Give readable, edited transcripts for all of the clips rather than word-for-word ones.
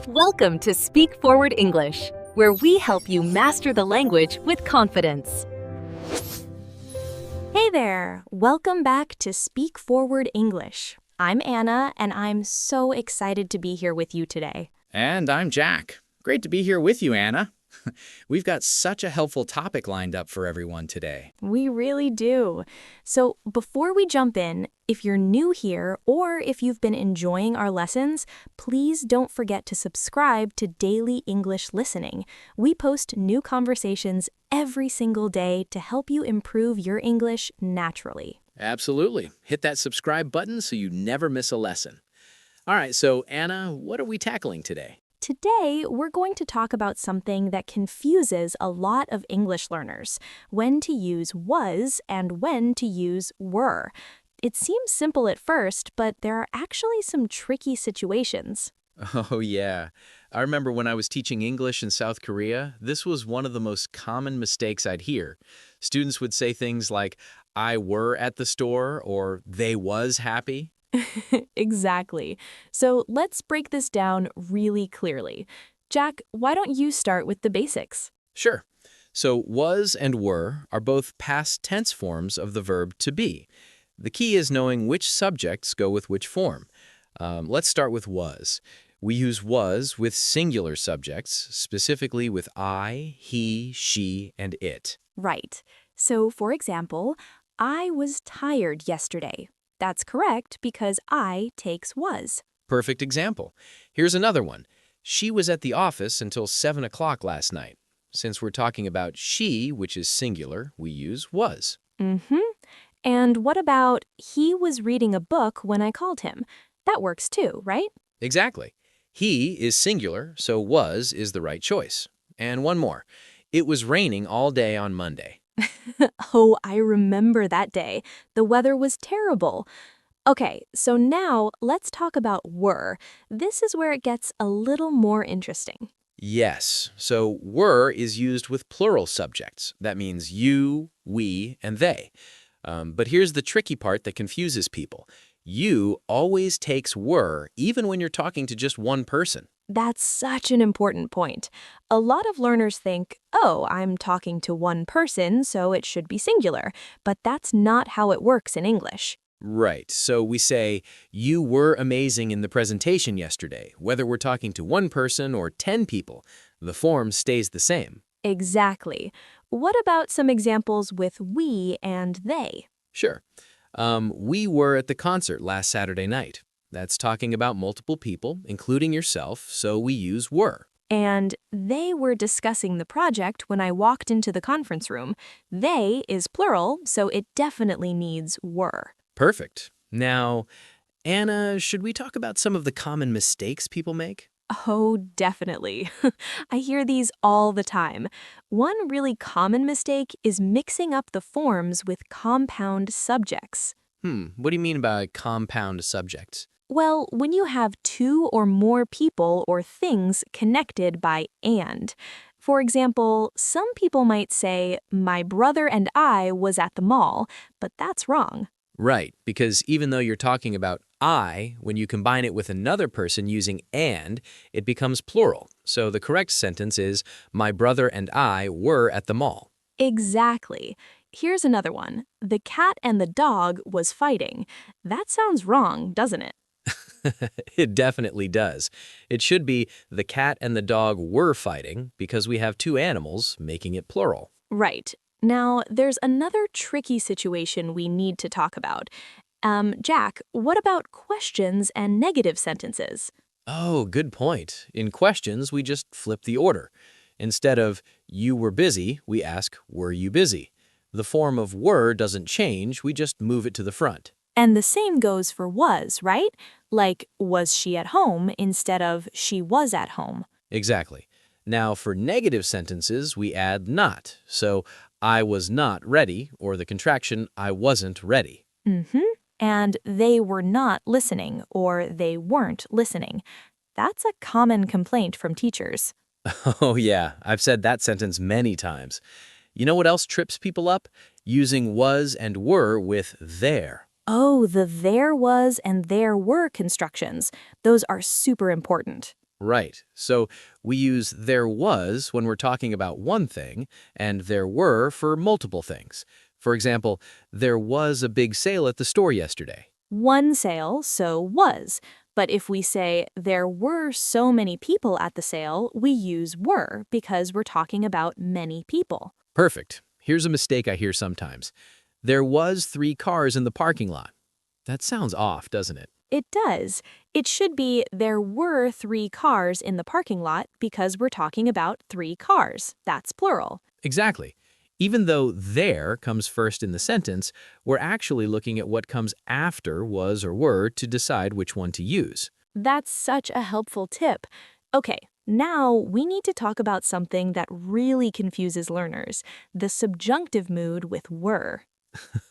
Welcome to Speak Forward English, where we help you master the language with confidence. Hey there! Welcome back to Speak Forward English. I'm Anna, and I'm so excited to be here with you today. And I'm Jack. Great to be here with you, Anna. We've got such a helpful topic lined up for everyone today. We really do. So before we jump in, if you're new here or if you've been enjoying our lessons, please don't forget to subscribe to Daily English Listening. We post new conversations every single day to help you improve your English naturally. Absolutely. Hit that subscribe button so you never miss a lesson. All right, so Anna, what are we tackling today? Today, we're going to talk about something that confuses a lot of English learners: when to use was and when to use were. It seems simple at first, but there are actually some tricky situations. Oh, yeah. I remember when I was teaching English in South Korea, this was one of the most common mistakes I'd hear. Students would say things like, I were at the store, or they was happy. Exactly. So let's break this down really clearly. Jack, why don't you start with the basics? Sure. So was and were are both past tense forms of the verb to be. The key is knowing which subjects go with which form. Let's start with was. We use was with singular subjects, specifically with I, he, she, and it. Right. So, for example, I was tired yesterday. That's correct because I takes was. Perfect example. Here's another one. She was at the office until 7 o'clock last night. Since we're talking about she, which is singular, we use was. Mm-hmm. And what about he was reading a book when I called him? That works too, right? Exactly. He is singular, so was is the right choice. And one more. It was raining all day on Monday. Oh, I remember that day. The weather was terrible. Okay, so now let's talk about were. This is where it gets a little more interesting. Yes, so were is used with plural subjects. That means you, we, and they. But here's the tricky part that confuses people. You always takes were, even when you're talking to just one person. That's such an important point. A lot of learners think, oh, I'm talking to one person, so it should be singular. But that's not how it works in English. Right, so we say, you were amazing in the presentation yesterday. Whether we're talking to one person or 10 people, the form stays the same. Exactly. What about some examples with we and they? Sure. We were at the concert last Saturday night. That's talking about multiple people, including yourself, so we use were. And they were discussing the project when I walked into the conference room. They is plural, so it definitely needs were. Perfect. Now, Anna, should we talk about some of the common mistakes people make? Oh, definitely. I hear these all the time. One really common mistake is mixing up the forms with compound subjects. What do you mean by compound subjects? Well, when you have two or more people or things connected by and. For example, some people might say, my brother and I was at the mall, but that's wrong. Right, because even though you're talking about I, when you combine it with another person using and, it becomes plural. So the correct sentence is, my brother and I were at the mall. Exactly. Here's another one. The cat and the dog was fighting. That sounds wrong, doesn't it? It definitely does. It should be, the cat and the dog were fighting because we have two animals, making it plural. Right. Now, there's another tricky situation we need to talk about. Jack, what about questions and negative sentences? Oh, good point. In questions, we just flip the order. Instead of, you were busy, we ask, were you busy? The form of were doesn't change, we just move it to the front. And the same goes for was, right? Like, was she at home instead of she was at home. Exactly. Now, for negative sentences, we add not. So, I was not ready, or the contraction, I wasn't ready. Mm-hmm. And they were not listening, or they weren't listening. That's a common complaint from teachers. Oh yeah, I've said that sentence many times. You know what else trips people up? Using was and were with their. Oh, the there was and there were constructions. Those are super important. Right. So we use there was when we're talking about one thing, and there were for multiple things. For example, there was a big sale at the store yesterday. One sale, so was. But if we say there were so many people at the sale, we use were because we're talking about many people. Perfect. Here's a mistake I hear sometimes. There was 3 cars in the parking lot. That sounds off, doesn't it? It does. It should be there were 3 cars in the parking lot because we're talking about 3 cars. That's plural. Exactly. Even though there comes first in the sentence, we're actually looking at what comes after was or were to decide which one to use. That's such a helpful tip. Okay, now we need to talk about something that really confuses learners, the subjunctive mood with were.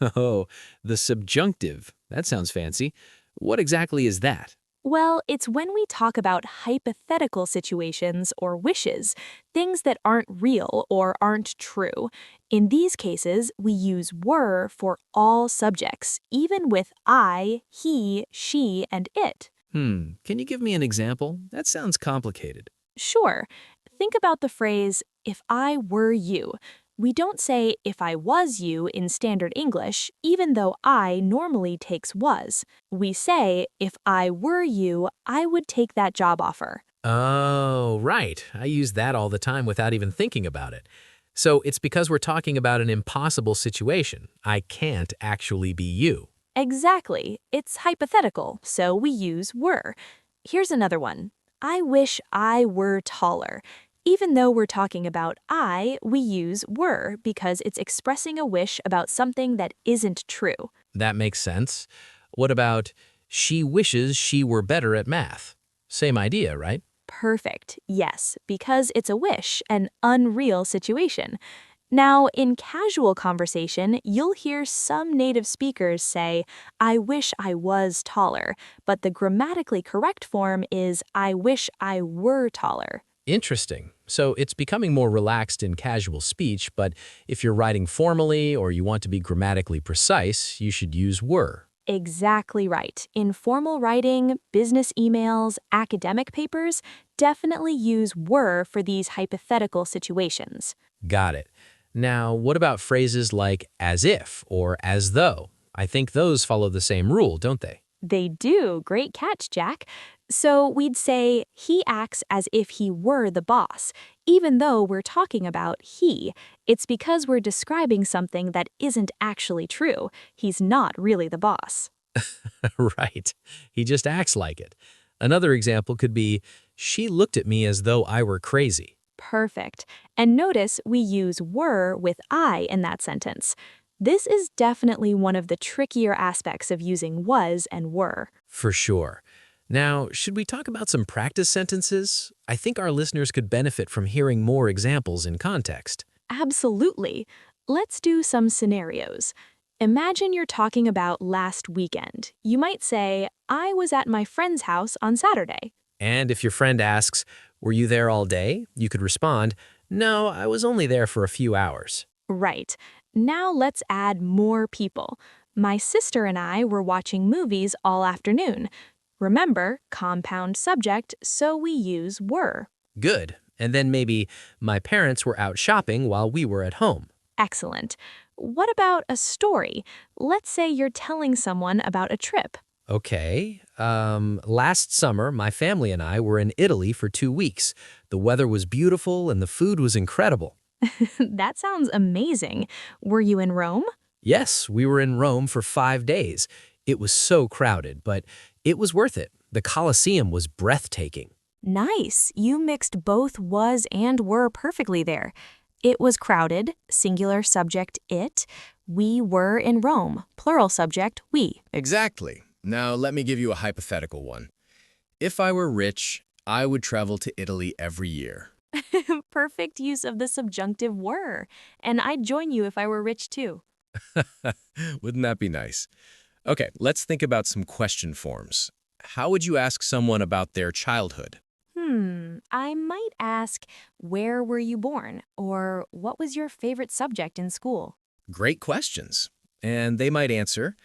Oh, the subjunctive. That sounds fancy. What exactly is that? Well, it's when we talk about hypothetical situations or wishes, things that aren't real or aren't true. In these cases, we use were for all subjects, even with I, he, she, and it. Can you give me an example? That sounds complicated. Sure, think about the phrase, if I were you. We don't say if I was you in standard English, even though I normally takes was. We say, if I were you, I would take that job offer. Oh, right. I use that all the time without even thinking about it. So it's because we're talking about an impossible situation. I can't actually be you. Exactly. It's hypothetical, so we use were. Here's another one. I wish I were taller. Even though we're talking about I, we use were because it's expressing a wish about something that isn't true. That makes sense. What about she wishes she were better at math? Same idea, right? Perfect. Yes, because it's a wish, an unreal situation. Now, in casual conversation, you'll hear some native speakers say, I wish I was taller, but the grammatically correct form is, I wish I were taller. Interesting. So it's becoming more relaxed in casual speech, but if you're writing formally or you want to be grammatically precise, you should use were. Exactly right. In formal writing, business emails, academic papers, definitely use were for these hypothetical situations. Got it. Now, what about phrases like as if or as though? I think those follow the same rule, don't they? They do. Great catch, Jack. So we'd say, he acts as if he were the boss. Even though we're talking about he, it's because we're describing something that isn't actually true. He's not really the boss. Right. He just acts like it. Another example could be, she looked at me as though I were crazy. Perfect. And notice we use were with I in that sentence. This is definitely one of the trickier aspects of using was and were. For sure. Now, should we talk about some practice sentences? I think our listeners could benefit from hearing more examples in context. Absolutely. Let's do some scenarios. Imagine you're talking about last weekend. You might say, I was at my friend's house on Saturday. And if your friend asks, were you there all day? You could respond, no, I was only there for a few hours. Right. Now let's add more people. My sister and I were watching movies all afternoon. Remember, compound subject, so we use were. Good. And then maybe, my parents were out shopping while we were at home. Excellent. What about a story? Let's say you're telling someone about a trip. Okay. Last summer, my family and I were in Italy for 2 weeks. The weather was beautiful and the food was incredible. That sounds amazing. Were you in Rome? Yes, we were in Rome for 5 days. It was so crowded, but it was worth it. The Colosseum was breathtaking. Nice. You mixed both was and were perfectly there. It was crowded, singular subject it. We were in Rome, plural subject we. Exactly. Now, let me give you a hypothetical one. If I were rich, I would travel to Italy every year. Perfect use of the subjunctive were. And I'd join you if I were rich too. Wouldn't that be nice? Okay, let's think about some question forms. How would you ask someone about their childhood? I might ask, where were you born? Or what was your favorite subject in school? Great questions. And they might answer,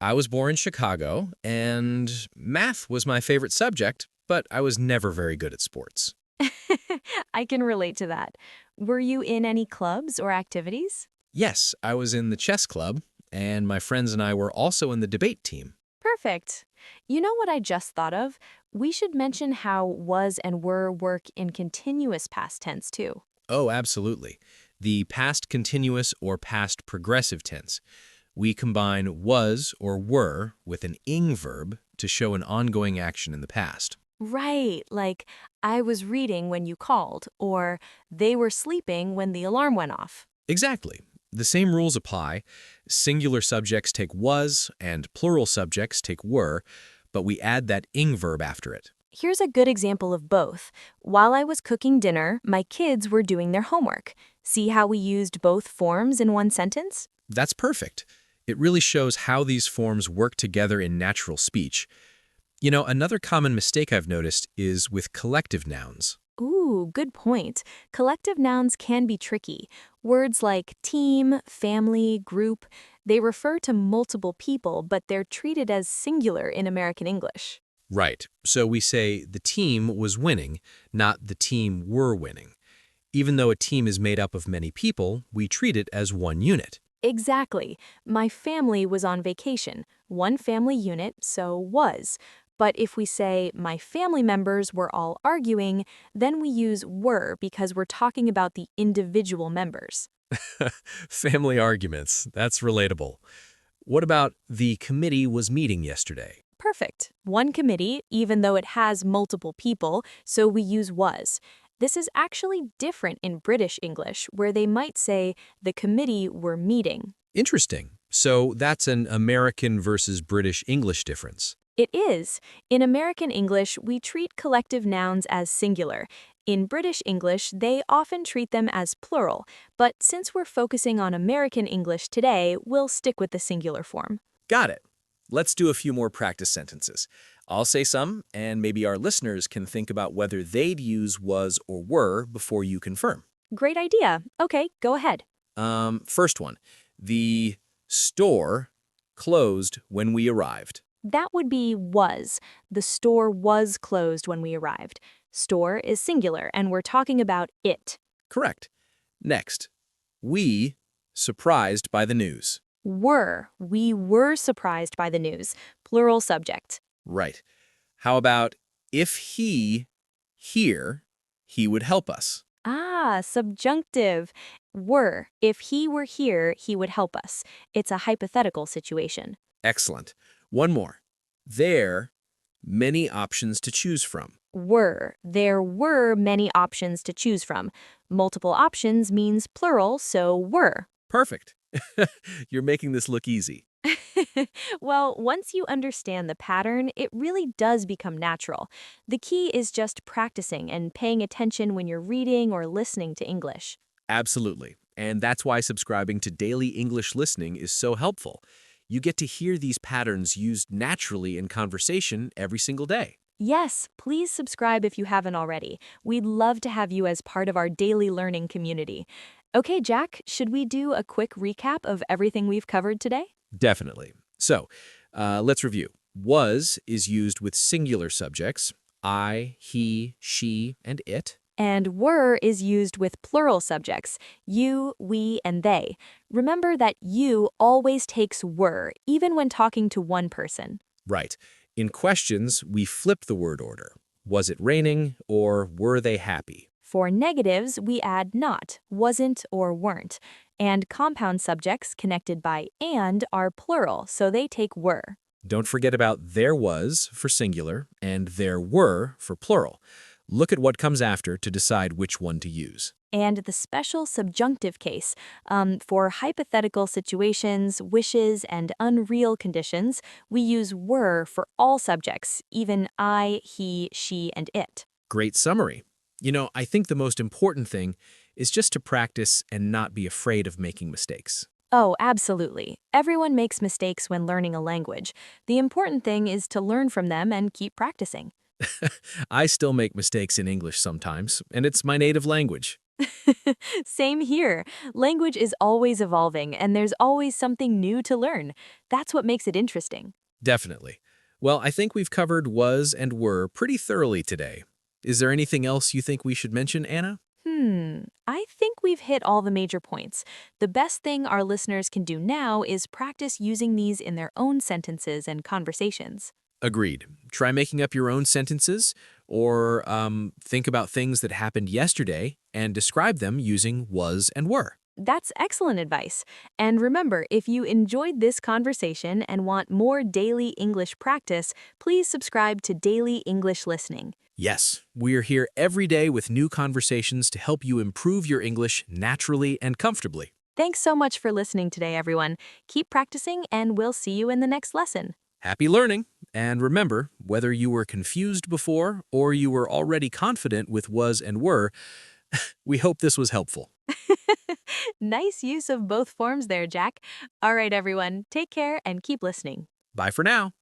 I was born in Chicago, and math was my favorite subject, but I was never very good at sports. I can relate to that. Were you in any clubs or activities? Yes, I was in the chess club, and my friends and I were also in the debate team. Perfect. You know what I just thought of? We should mention how was and were work in continuous past tense too. Oh, absolutely. The past continuous or past progressive tense. We combine was or were with an ing verb to show an ongoing action in the past. Right, like I was reading when you called, or they were sleeping when the alarm went off. Exactly. The same rules apply. Singular subjects take was and plural subjects take were, but we add that ing verb after it. Here's a good example of both. While I was cooking dinner, my kids were doing their homework. See how we used both forms in one sentence? That's perfect. It really shows how these forms work together in natural speech. You know, another common mistake I've noticed is with collective nouns. Ooh, good point. Collective nouns can be tricky. Words like team, family, group, they refer to multiple people, but they're treated as singular in American English. Right. So we say the team was winning, not the team were winning. Even though a team is made up of many people, we treat it as one unit. Exactly. My family was on vacation. One family unit, so was. But if we say my family members were all arguing, then we use were because we're talking about the individual members. Family arguments. That's relatable. What about the committee was meeting yesterday? Perfect. One committee, even though it has multiple people, so we use was. This is actually different in British English, where they might say the committee were meeting. Interesting. So that's an American versus British English difference. It is. In American English, we treat collective nouns as singular. In British English, they often treat them as plural, but since we're focusing on American English today, we'll stick with the singular form. Got it. Let's do a few more practice sentences. I'll say some, and maybe our listeners can think about whether they'd use was or were before you confirm. Great idea. Okay, go ahead. First one. The store closed when we arrived. That would be was. The store was closed when we arrived. Store is singular, and we're talking about it. Correct. Next. We surprised by the news. Were. We were surprised by the news. Plural subject. Right. How about if he here, he would help us. Ah, subjunctive. Were. If he were here, he would help us. It's a hypothetical situation. Excellent. One more. There, many options to choose from. Were. There were many options to choose from. Multiple options means plural, so were. Perfect. You're making this look easy. Well, once you understand the pattern, it really does become natural. The key is just practicing and paying attention when you're reading or listening to English. Absolutely. And that's why subscribing to Daily English Listening is so helpful. You get to hear these patterns used naturally in conversation every single day. Yes, please subscribe if you haven't already. We'd love to have you as part of our daily learning community. Okay, Jack, should we do a quick recap of everything we've covered today? Definitely. So, let's review. Was is used with singular subjects, I, he, she, and it. And were is used with plural subjects, you, we, and they. Remember that you always takes were, even when talking to one person. Right. In questions, we flip the word order. Was it raining or were they happy? For negatives, we add not, wasn't, or weren't. And compound subjects connected by and are plural, so they take were. Don't forget about there was for singular and there were for plural. Look at what comes after to decide which one to use. And the special subjunctive case. For hypothetical situations, wishes, and unreal conditions, we use were for all subjects, even I, he, she, and it. Great summary. You know, I think the most important thing is just to practice and not be afraid of making mistakes. Oh, absolutely. Everyone makes mistakes when learning a language. The important thing is to learn from them and keep practicing. I still make mistakes in English sometimes, and it's my native language. Same here. Language is always evolving, and there's always something new to learn. That's what makes it interesting. Definitely. Well, I think we've covered was and were pretty thoroughly today. Is there anything else you think we should mention, Anna? I think we've hit all the major points. The best thing our listeners can do now is practice using these in their own sentences and conversations. Agreed. Try making up your own sentences or think about things that happened yesterday and describe them using was and were. That's excellent advice. And remember, if you enjoyed this conversation and want more daily English practice, please subscribe to Daily English Listening. Yes, we're here every day with new conversations to help you improve your English naturally and comfortably. Thanks so much for listening today, everyone. Keep practicing, and we'll see you in the next lesson. Happy learning! And remember, whether you were confused before or you were already confident with was and were, we hope this was helpful. Nice use of both forms there, Jack. All right, everyone, take care and keep listening. Bye for now.